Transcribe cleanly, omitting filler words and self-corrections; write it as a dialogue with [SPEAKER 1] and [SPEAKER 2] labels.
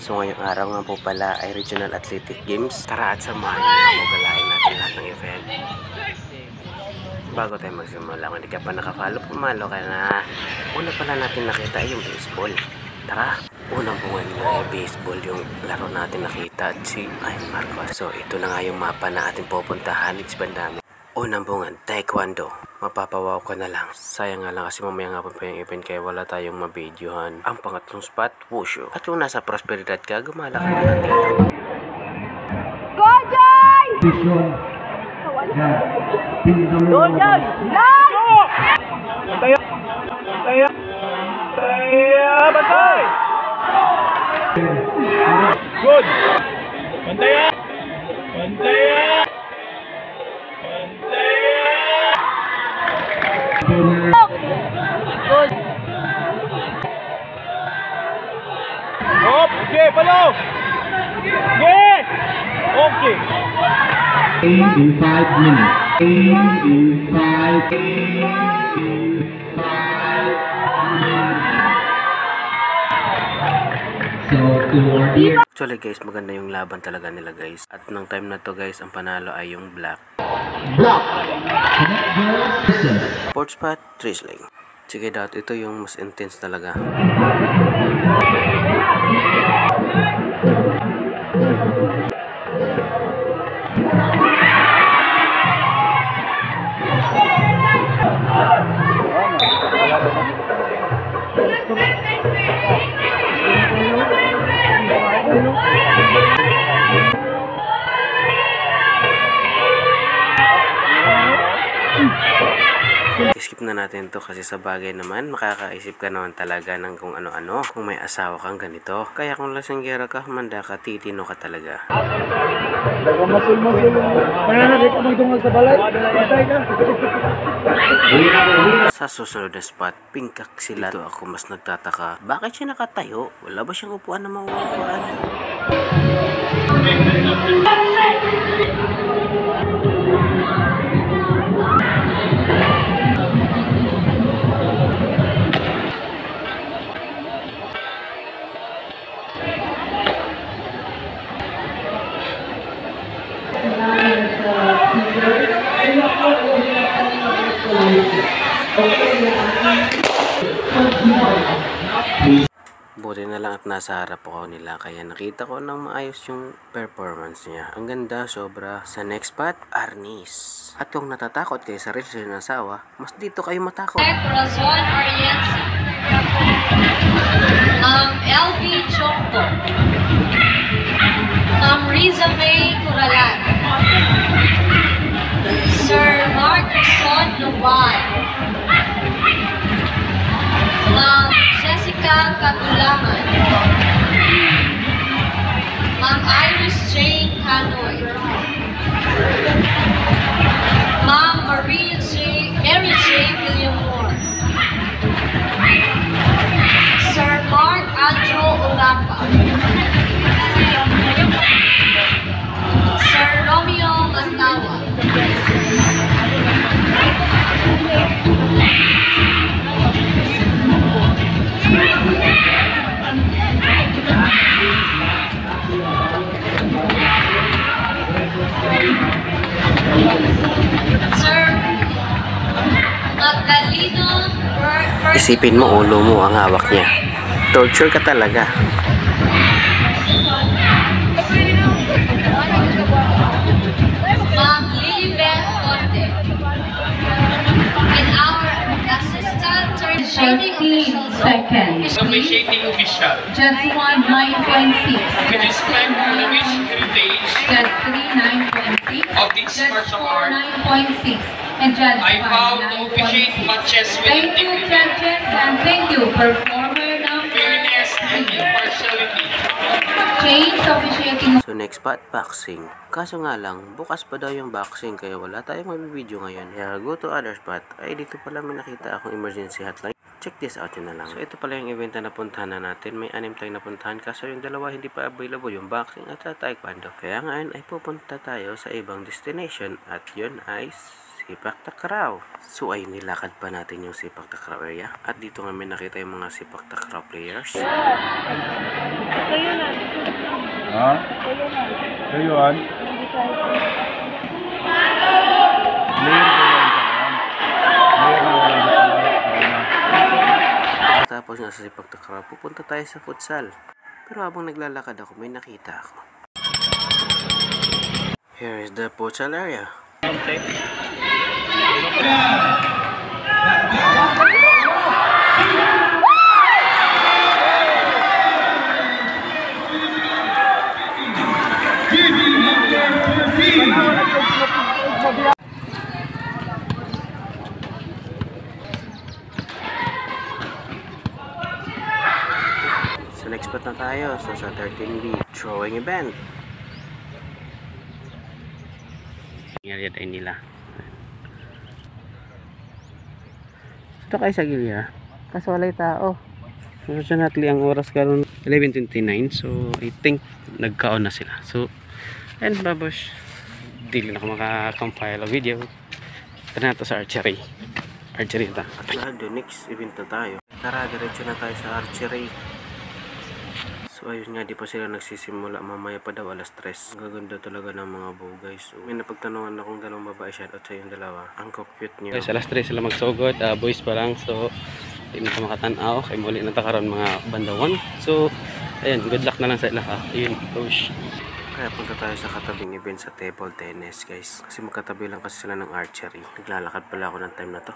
[SPEAKER 1] So ngayong araw nga po pala ay Regional Athletic Games. Tara at samahan niyo ako, galain natin lahat ng event. Bago tayo magsimula, kung hindi ka pa nakafollow, pumalo ka na. Una pala natin nakita ay yung baseball. Tara! Unang bungan nga ay baseball yung laro natin nakita at si Ayn Marcos. So ito na nga yung mapa na ating pupuntahan. It's bandami. Unang bungan, Taekwondo. Mapapawaw ka na lang. Sayang nga lang kasi mamaya nga pa yung event kaya wala tayong mabidyohan. Ang pangatlong spot, Wushu. At kung nasa Prosperidad ka, gumala ka na lang dito.
[SPEAKER 2] Go, Joy! Go, Joy! Bantay! Bantay! Bantay! Good! Bantay! Bantay! Good! Hop! Okay, follow! Okay! Okay!
[SPEAKER 3] 85 minutes. 85 So,
[SPEAKER 1] Actually guys, maganda yung laban talaga nila guys. At nung time na to guys, ang panalo ay yung black. Fourth spot, Trisling. Sige daw, ito yung mas intense talaga. Skip na natin to kasi sa bagay naman makakaisip ka naman talaga ng kung ano-ano kung may asawa kang ganito. Kaya kung lasanggera ka, manda ka, titino ka talaga. Sa susunod na spot, pingkak sila. Ito ako mas nagtataka. Bakit siya nakatayo? Wala ba siyang upuan na mauupuan? Buti na lang at nasa harap ako nila kaya nakita ko nang maayos yung performance niya. Ang ganda, sobra. Sa next spot, Arnis. At kung natatakot kayo sa relasyon ng asawa, mas dito kayo matakot.
[SPEAKER 4] Corazon Arienza, LV Chocto, Riza May Curalan, Sir Mark Son Luban, Jessica Katulangan, Ma'am Iris Jane Canoy, Ma'am Mary J. Villamor, Sir Mark Anjo Olapa, Sir Romeo Mantawa, Sir Magdaleno
[SPEAKER 1] Isipin mo, ulo mo ang hawak niya. Torture ka talaga.
[SPEAKER 4] Ma'am Lilibeth Conte, and our assistant
[SPEAKER 5] officiating official.
[SPEAKER 6] Judge 1, 9.6.
[SPEAKER 5] To describe the rich heritage
[SPEAKER 6] Judge 3, 9.6.
[SPEAKER 5] of this
[SPEAKER 6] Judge
[SPEAKER 5] martial
[SPEAKER 6] 4,
[SPEAKER 5] art,
[SPEAKER 6] 9.6. And Judge
[SPEAKER 5] I
[SPEAKER 6] 5,
[SPEAKER 5] vow to officiate
[SPEAKER 6] 9.6.
[SPEAKER 5] matches with
[SPEAKER 6] Thank you,
[SPEAKER 5] integrity,
[SPEAKER 6] judges, and thank you, performer number
[SPEAKER 5] fairness, and
[SPEAKER 6] 3.
[SPEAKER 5] impartiality.
[SPEAKER 6] Change officiating.
[SPEAKER 1] So next spot, boxing. Kaso nga lang, bukas pa daw yung boxing kaya wala tayong mabibideo ngayon. Kaya go to other spot. Ay, dito pala may nakita akong emergency hotline. Check this out yun na lang. So ito pala yung event na napuntahan na natin. May 6 tayong napuntahan kaso yung dalawa hindi pa available, yung boxing at sa taekwondo. Kaya ngayon ay pupunta tayo sa ibang destination at yun ay Sipak Takraw. So ay nilakad pa natin yung Sipak Takraw area. At dito nga may nakita yung mga Sipak Takraw players.
[SPEAKER 2] Ito yun Ha? Gayuan?
[SPEAKER 1] Tapos nga sa Sipak Takraw, pupunta tayo sa futsal. Pero habang naglalakad ako, may nakita ako. Here is the futsal area. So next spot na tayo. So sa 13B, throwing event. Area tayo nila. Ito kayo sa gilya. Kaso walay tao. Fortunately, ang oras karon 11:29. So I think nagkaon na sila. So and babosh, dili na ako maka-compile a video. Tara na to sa archery. Archery ito. At lahat next event na tayo. Tara, diretso na tayo sa archery. So ayun nga, di pa sila nagsisimula. Mamaya pa daw alas 3. Ang gaganda talaga ng mga bow guys. So, may napagtanungan akong dalawang babae, shoutout sa yung dalawa. Ang cute nyo. Guys, alas 3 sila magsugod. Boys pa lang. So hindi na ka makatanaw. Kaya muli na takaroon mga bandawan. So ayun, good luck na lang sa ilaha. Ayun, push. Kaya punta tayo sa katabing event sa table tennis guys. Kasi magkatabi lang kasi sila ng archery. Naglalakad pala ako ng time na to.